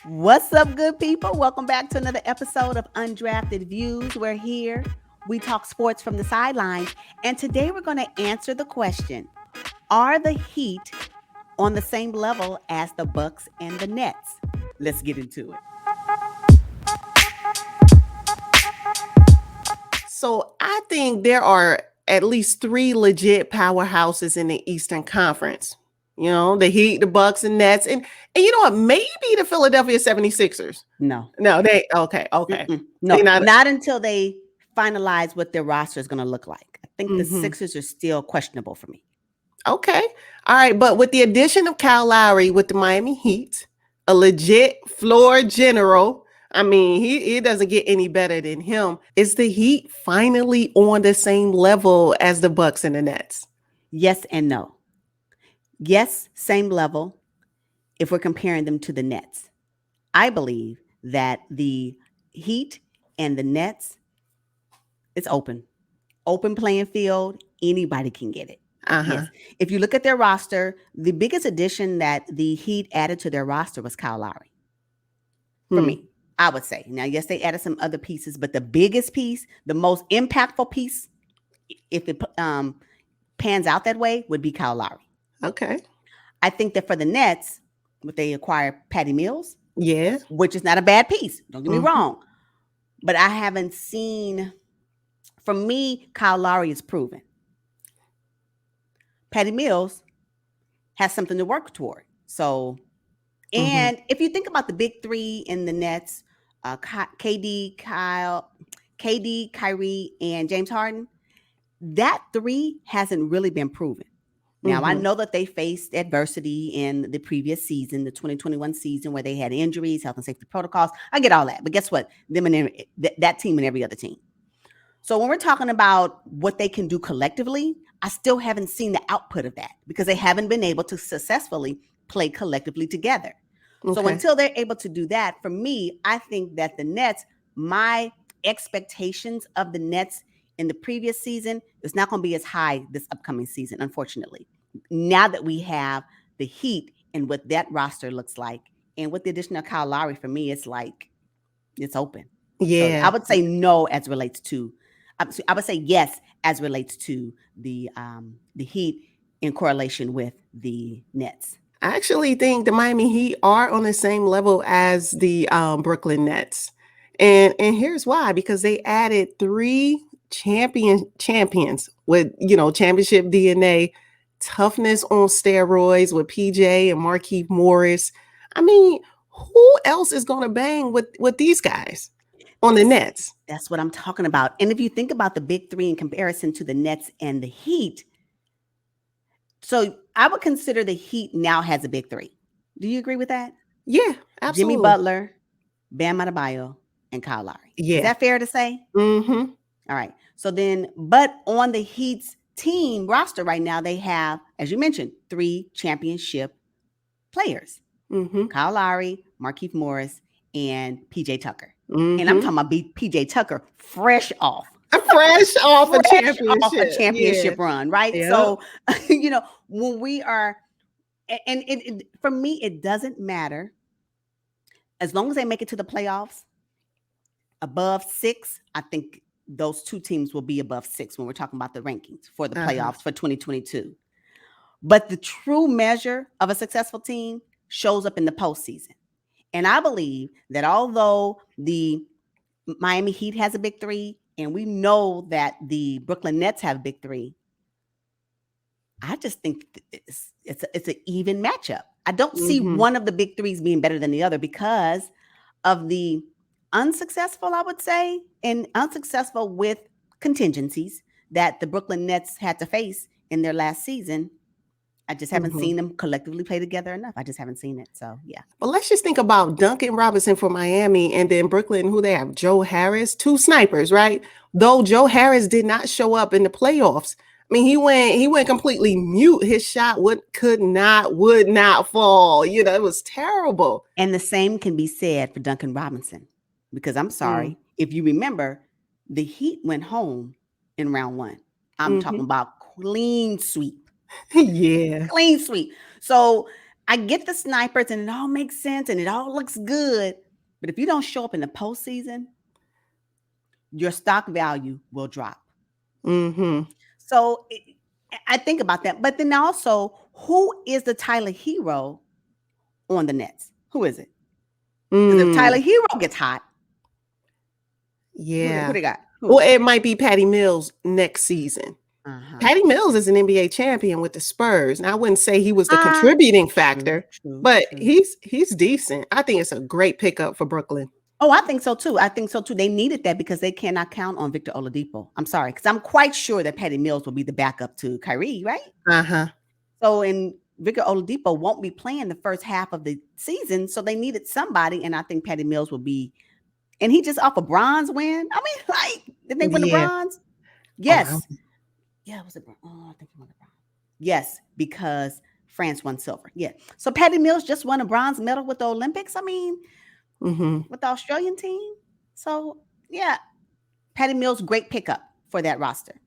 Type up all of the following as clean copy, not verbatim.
What's up, good people? Welcome back to another episode of Undrafted Views. We're here. We talk sports from the sidelines. And today we're going to answer the question, are the Heat on the same level as the Bucks and the Nets? Let's get into it. So I think there are at least three legit powerhouses in the Eastern Conference. You know, the Heat, the Bucks, and Nets. And you know what? Maybe the Philadelphia 76ers. No. No, they okay. They No, not not until they finalize what their roster is going to look like. I think the mhm. Sixers are still questionable for me. Okay. All right. But with the addition of Kyle Lowry with the Miami Heat, a legit floor general. I mean, he doesn't get any better than him. Is the Heat finally on the same level as the Bucks and the Nets? Yes and no. Yes, same level if we're comparing them to the Nets. I believe that the Heat and the Nets, it's open playing field. Anybody can get it. Uh-huh. Yes. If you look at their roster, the biggest addition that the Heat added to their roster was Kyle Lowry. For Hmm. me, I would say. Now, yes, they added some other pieces, but the biggest piece, the most impactful piece, if it pans out that way, would be Kyle Lowry. Okay. I think that for the Nets, would they acquire Patty Mills, Yeah. which is not a bad piece. Don't get me Mhm. wrong. But I haven't seen, for me, Kyle Lowry is proven. Patty Mills has something to work toward. So, Mhm. and if you think about the big three in the Nets, KD, Kyrie, and James Harden, that three hasn't really been proven. Now, I Mhm. know that they faced adversity in the previous season, the 2021 season, where they had injuries, health and safety protocols. I get all that. But guess what? Them and that team and every other team. So when we're talking about what they can do collectively, I still haven't seen the output of that because they haven't been able to successfully play collectively together. So Okay. until they're able to do that, for me, I think that the Nets, my expectations of the Nets in the previous season is not going to be as high this upcoming season, unfortunately. Now that we have the Heat and what that roster looks like, and with the addition of Kyle Lowry, for me, it's like it's open. So I Yeah. would say no as relates to, I would say yes as relates to the Heat in correlation with the Nets. I actually think the Miami Heat are on the same level as the Brooklyn Nets. And here's why, because they added three champions with, championship DNA, toughness on steroids with PJ and Markieff Morris. I mean, who else is going to bang with these guys on the Nets? That's what I'm talking about. And if you think about the big three in comparison to the Nets and the Heat, so I would consider the Heat now has a big three. Do you agree with that? Yeah, Jimmy absolutely. Butler, Bam Adebayo, and Kyle Lowry. Is Yeah. that fair to say? Mm-hmm. All right. So then, but on the Heat's team roster right now, they have, as you mentioned, three championship players: Mm-hmm. Kyle Lowry, Markieff Morris, and PJ Tucker. And I'm Mm-hmm. talking about PJ Tucker fresh off. Fresh off a Fresh off a championship. Yeah. championship run, right? Yep. So, when we are, and for me, it doesn't matter as long as they make it to the playoffs above six. I think those two teams will be above six when we're talking about the rankings for the Uh-huh. playoffs for 2022. But the true measure of a successful team shows up in the postseason. And I believe that although the Miami Heat has a big three, and we know that the Brooklyn Nets have a big three, I just think it's an even matchup. I don't see Mm-hmm. one of the big threes being better than the other because of the unsuccessful, I would say, and unsuccessful with contingencies that the Brooklyn Nets had to face in their last season. I just haven't Mm-hmm. seen them collectively play together enough. I just haven't seen it. So yeah. But let's just think about Duncan Robinson for Miami and then Brooklyn, who they have, Joe Harris, two snipers, right? Though Joe Harris did not show up in the playoffs. I mean, he went completely mute. His shot would not fall. It was terrible. And the same can be said for Duncan Robinson, because I'm Mm. sorry, if you remember, the Heat went home in round one. I'm talking Mm-hmm. about clean sweep. Yeah. Clean sweep. So I get the snipers and it all makes sense and it all looks good. But if you don't show up in the postseason, your stock value will drop. Mm-hmm. So I think about that. But then also, who is the Tyler Hero on the Nets? Who is it? Because if Tyler Hero gets hot, yeah. who they got? Who? Well, it might be Patty Mills next season. Patty Mills is an NBA champion with the Spurs. Now, I wouldn't say he was the contributing factor, but he's decent. I think it's a great pickup for Brooklyn. Oh, I think so too. They needed that because they cannot count on Victor Oladipo. I'm sorry, because I'm quite sure that Patty Mills will be the backup to Kyrie, right? So, and Victor Oladipo won't be playing the first half of the season, so they needed somebody, and I think Patty Mills will be. And he just off a bronze win. I mean, like, did they win the bronze? Yes. Yeah, was it? Oh, I think he won the bronze. Yes, because France won silver. Yeah. So Patty Mills just won a bronze medal with the Olympics. I mean, with the Australian team. So yeah, Patty Mills, great pickup for that roster.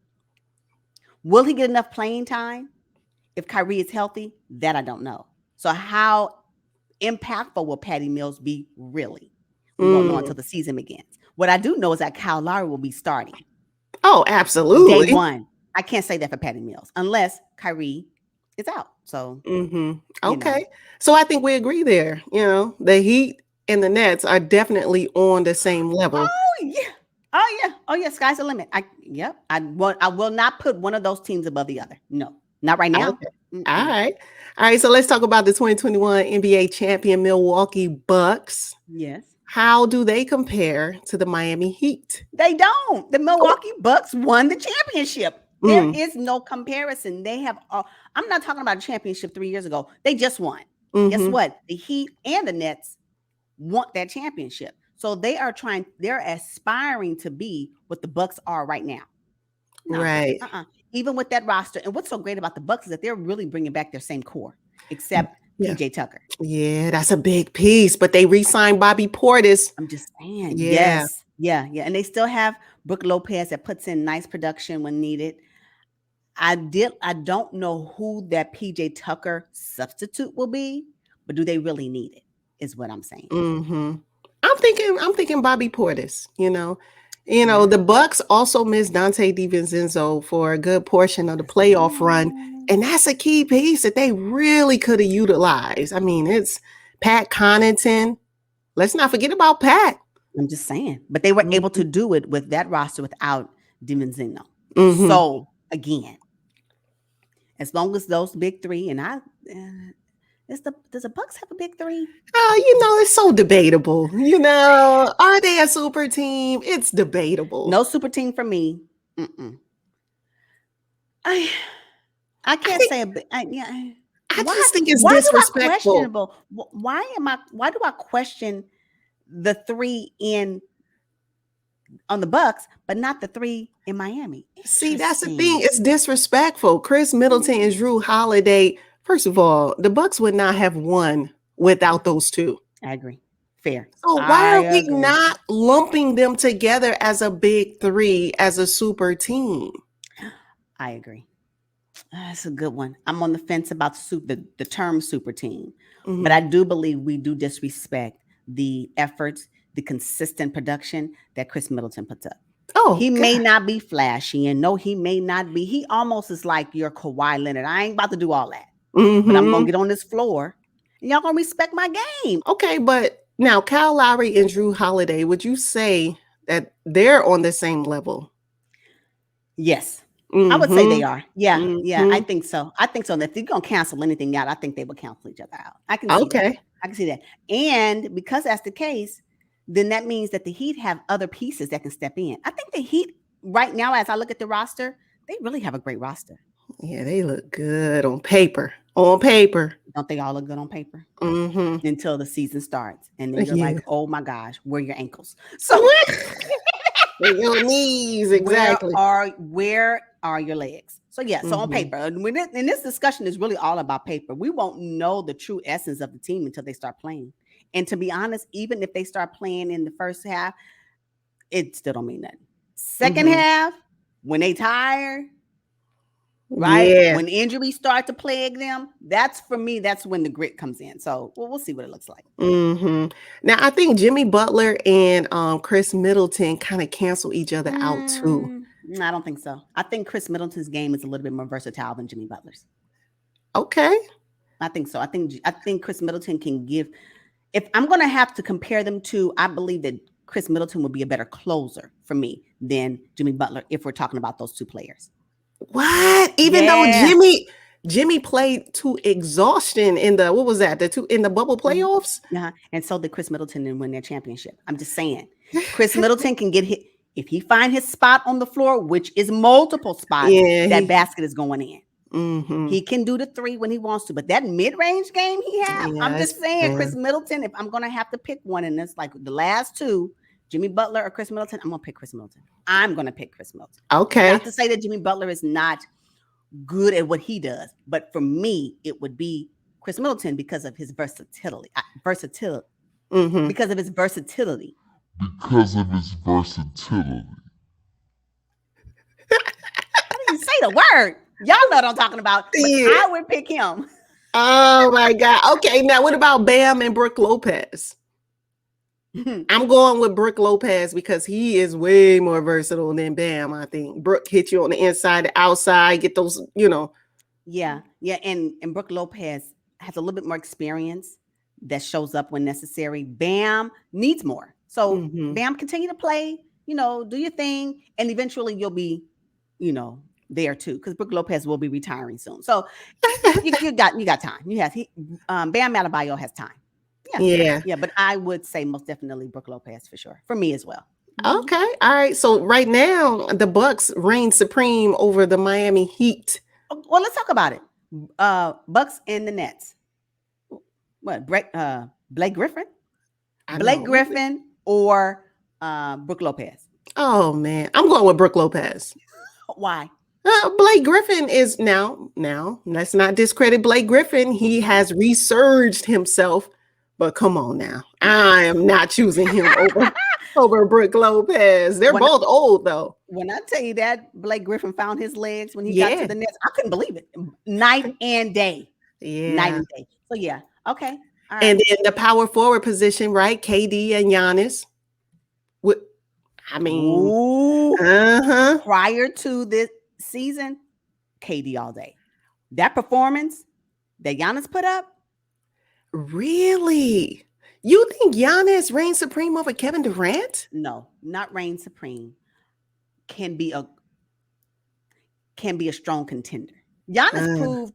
Will he get enough playing time if Kyrie is healthy? That I don't know. So how impactful will Patty Mills be really? We won't know until the season begins. What I do know is that Kyle Lowry will be starting. Oh, absolutely. Day one. I can't say that for Patty Mills unless Kyrie is out. So, okay. So I think we agree there. You know, the Heat and the Nets are definitely on the same level. Oh yeah. Sky's the limit. I will not put one of those teams above the other. No, not right now. Okay. All right. So let's talk about the 2021 NBA Champion Milwaukee Bucks. Yes. How do they compare to the Miami Heat? They don't. The Milwaukee Bucks won the championship. There is no comparison. They have. I'm not talking about a championship 3 years ago. They just won. Guess what? The Heat and the Nets want that championship. So they're aspiring to be what the Bucks are right now. No, right. Even with that roster. And what's so great about the Bucks is that they're really bringing back their same core, except PJ Tucker. Yeah, that's a big piece. But they re-signed Bobby Portis. I'm just saying. Yeah. Yes. Yeah. And they still have Brook Lopez that puts in nice production when needed. I don't know who that PJ Tucker substitute will be, but do they really need it? Is what I'm saying. I'm thinking Bobby Portis. You know, the Bucks also missed Dante DiVincenzo for a good portion of the playoff run, and that's a key piece that they really could have utilized. I mean, it's Pat Connaughton. Let's not forget about Pat. I'm just saying, but they were able to do it with that roster without DiVincenzo. So again, as long as those big three, and does the Bucks have a big three? It's so debatable. Are they a super team? It's debatable. No super team for me. I can't say a big. I just think it's disrespectful. Why do I question the three on the Bucks, but not the three in Miami? See, that's the thing. It's disrespectful. Chris Middleton and Drew Holiday. First of all, the Bucks would not have won without those two. I agree. Fair. So why are we not lumping them together as a big three, as a super team? I agree. That's a good one. I'm on the fence about the term super team, but I do believe we do disrespect the efforts, the consistent production that Chris Middleton puts up. Oh, he may not be flashy, and no, he may not be. He almost is like your Kawhi Leonard. I ain't about to do all that, but I'm gonna get on this floor, and y'all gonna respect my game. Okay, but now Kyle Lowry and Drew Holiday, would you say that they're on the same level? Yes. I would say they are. Yeah. I think so. And if you're gonna cancel anything out, I think they will cancel each other out. I can see that. I can see that. And because that's the case, then that means that the Heat have other pieces that can step in. I think the Heat right now, as I look at the roster, they really have a great roster. Yeah, they look good on paper. On paper. Don't they all look good on paper? Until the season starts. And then you're like, oh my gosh, where are your ankles? So your knees, exactly. Where are your legs? So so on paper, and this discussion is really all about paper. We won't know the true essence of the team until they start playing. And to be honest, even if they start playing in the first half, it still don't mean nothing. Second half, when they tired, right? Yeah. When injuries start to plague them, that's for me, that's when the grit comes in. So we'll see what it looks like. Now I think Jimmy Butler and Chris Middleton kind of cancel each other out too. I don't think so. I think Chris Middleton's game is a little bit more versatile than Jimmy Butler's. Okay. I think so. I think Chris Middleton can give. If I'm going to have to compare them to, I believe that Chris Middleton would be a better closer for me than Jimmy Butler if we're talking about those two players. What? Even though Jimmy played to exhaustion in the what was that? In the bubble playoffs? Yeah, and so did Chris Middleton and win their championship. I'm just saying, Chris Middleton can get hit if he find his spot on the floor, which is multiple spots. Yeah, that basket is going in. Mm-hmm. He can do the three when he wants to, but that mid-range game he has, I'm just saying, Chris Middleton, if I'm going to have to pick one in this, like the last two, Jimmy Butler or Chris Middleton, I'm going to pick Chris Middleton. I'm going to pick Chris Middleton. Okay. Not to say that Jimmy Butler is not good at what he does, but for me, it would be Chris Middleton because of his versatility. Because of his versatility. Because of his versatility. I didn't say the word. Y'all know what I'm talking about. But I would pick him. Oh my God. Okay, now what about Bam and Brook Lopez? I'm going with Brook Lopez because he is way more versatile than Bam. I think Brook hits you on the inside, the outside, get those, Yeah, and Brook Lopez has a little bit more experience that shows up when necessary. Bam needs more. So Bam, continue to play, do your thing, and eventually you'll be, there too, because Brook Lopez will be retiring soon. So you got time. Bam Adebayo has time. Yeah. But I would say most definitely Brook Lopez for sure. For me as well. Okay. All right. So right now the Bucks reign supreme over the Miami Heat. Well, let's talk about it. Bucks and the Nets. What? Blake Griffin? Blake Griffin or Brook Lopez? Oh man, I'm going with Brook Lopez. Why? Blake Griffin is now. Let's not discredit Blake Griffin. He has resurged himself, but come on now, I am not choosing him over Brook Lopez. They're both old though. When I tell you that Blake Griffin found his legs when he got to the Nets, I couldn't believe it. Night and day. Yeah, night and day. So yeah, okay. All right. And then the power forward position, right? KD and Giannis. Prior to this season, KD all day. That performance that Giannis put up. Really? You think Giannis reigns supreme over Kevin Durant? No, not reign supreme. Can be a strong contender. Giannis proved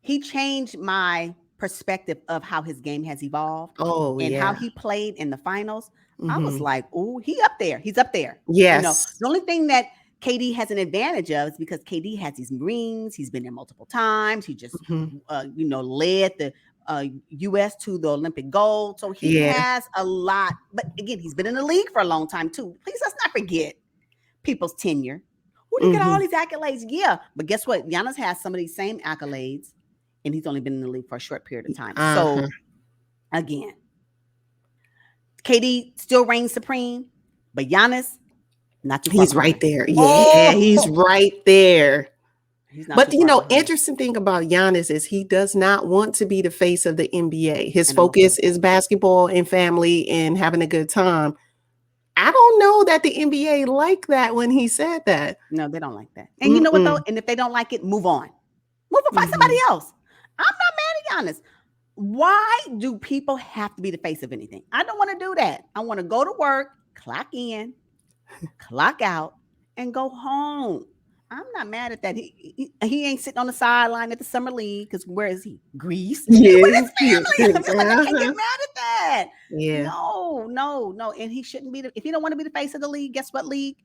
he changed my perspective of how his game has evolved. And how he played in the finals. I was like, oh, he's up there. Yes. The only thing that KD has an advantage of is because KD has these rings. He's been there multiple times. He just, led the U.S. to the Olympic gold. So he has a lot. But again, he's been in the league for a long time too. Please let's not forget people's tenure. Who do you get all these accolades? Yeah. But guess what? Giannis has some of these same accolades, and he's only been in the league for a short period of time. So again, KD still reigns supreme, but Giannis, not too far. He's right there. Yeah, he's right there. But interesting thing about Giannis is he does not want to be the face of the NBA. His focus is basketball and family and having a good time. I don't know that the NBA liked that when he said that. No, they don't like that. And you know what though? And if they don't like it, move on. Find somebody else. I'm not mad at Giannis. Why do people have to be the face of anything? I don't want to do that. I want to go to work, clock in, clock out, and go home. I'm not mad at that. He ain't sitting on the sideline at the summer league because where is he? Greece. With his family. I can't get mad at that. Yeah. No. And he shouldn't be. If he don't want to be the face of the league, guess what, league?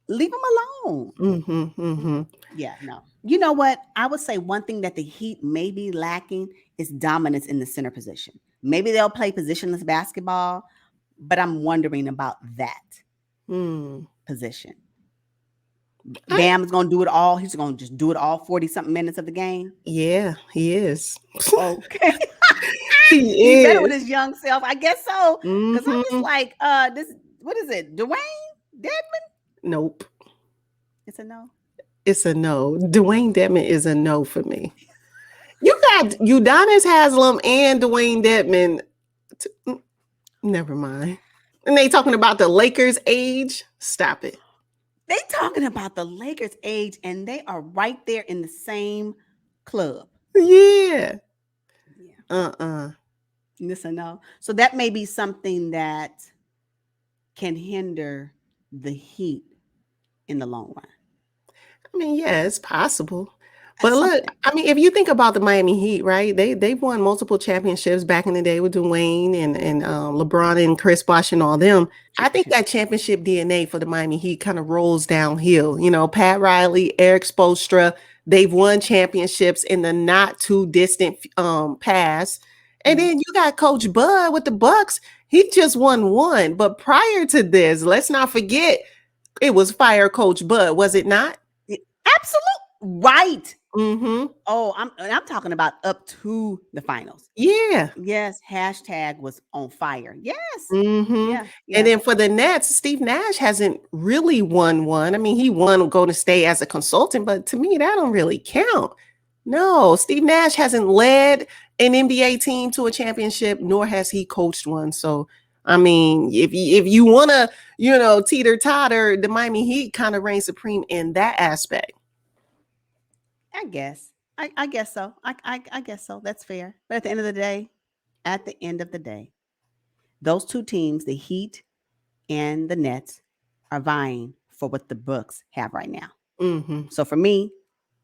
Leave him alone. Yeah, no. You know what? I would say one thing that the Heat may be lacking is dominance in the center position. Maybe they'll play positionless basketball, but I'm wondering about that position. Bam is going to do it all. He's going to just do it all 40-something minutes of the game. Yeah, he is. Okay. He is. Better with his young self. I guess so. Because I'm just like, what is it? Dwayne Dedman? Nope. It's a no. It's a no. Dwayne Dedman is a no for me. You got Udonis Haslem and Dwayne Dedman. Never mind. And they talking about the Lakers' age. Stop it. They talking about the Lakers' age, and they are right there in the same club. Yeah. Yeah. Listen, no. So that may be something that can hinder the Heat in the long run. I mean, yeah, it's possible. But That's look, something. I mean, if you think about the Miami Heat, right? They've won multiple championships back in the day with Dwayne and LeBron and Chris Bosh and all them. I think that championship DNA for the Miami Heat kind of rolls downhill. You know, Pat Riley, Eric Spoelstra, they've won championships in the not too distant past. And then you got Coach Bud with the Bucks. He just won one. But prior to this, let's not forget, it was fire Coach Bud, was it not? Absolute right. Mm-hmm. Oh, I'm talking about up to the finals. Yeah. Yes, hashtag was on fire. Yes. Mm-hmm. Yeah. And then for the Nets, Steve Nash hasn't really won one. I mean, he won Golden State as a consultant, but to me, that don't really count. No, Steve Nash hasn't led an NBA team to a championship, nor has he coached one. So, I mean, if you want to, teeter-totter, the Miami Heat kind of reign supreme in that aspect. I guess. I guess so. I guess so. That's fair. But at the end of the day, those two teams, the Heat and the Nets, are vying for what the Bucks have right now. Mm-hmm. So for me,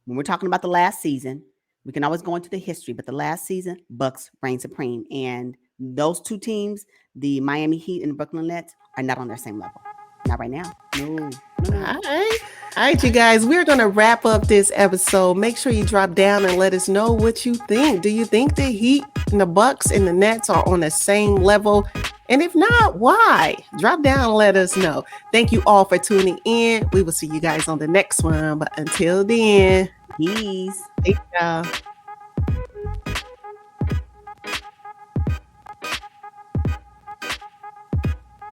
when we're talking about the last season, we can always go into the history, but the last season, Bucks reign supreme. And those two teams, the Miami Heat and the Brooklyn Nets, are not on their same level. Not right now. No. All right, you guys, we're going to wrap up this episode. Make sure you drop down and let us know what you think. Do you think the Heat and the Bucks and the Nets are on the same level? And if not, why? Drop down and let us know. Thank you all for tuning in. We will see you guys on the next one. But until then, Peace. thank y'all.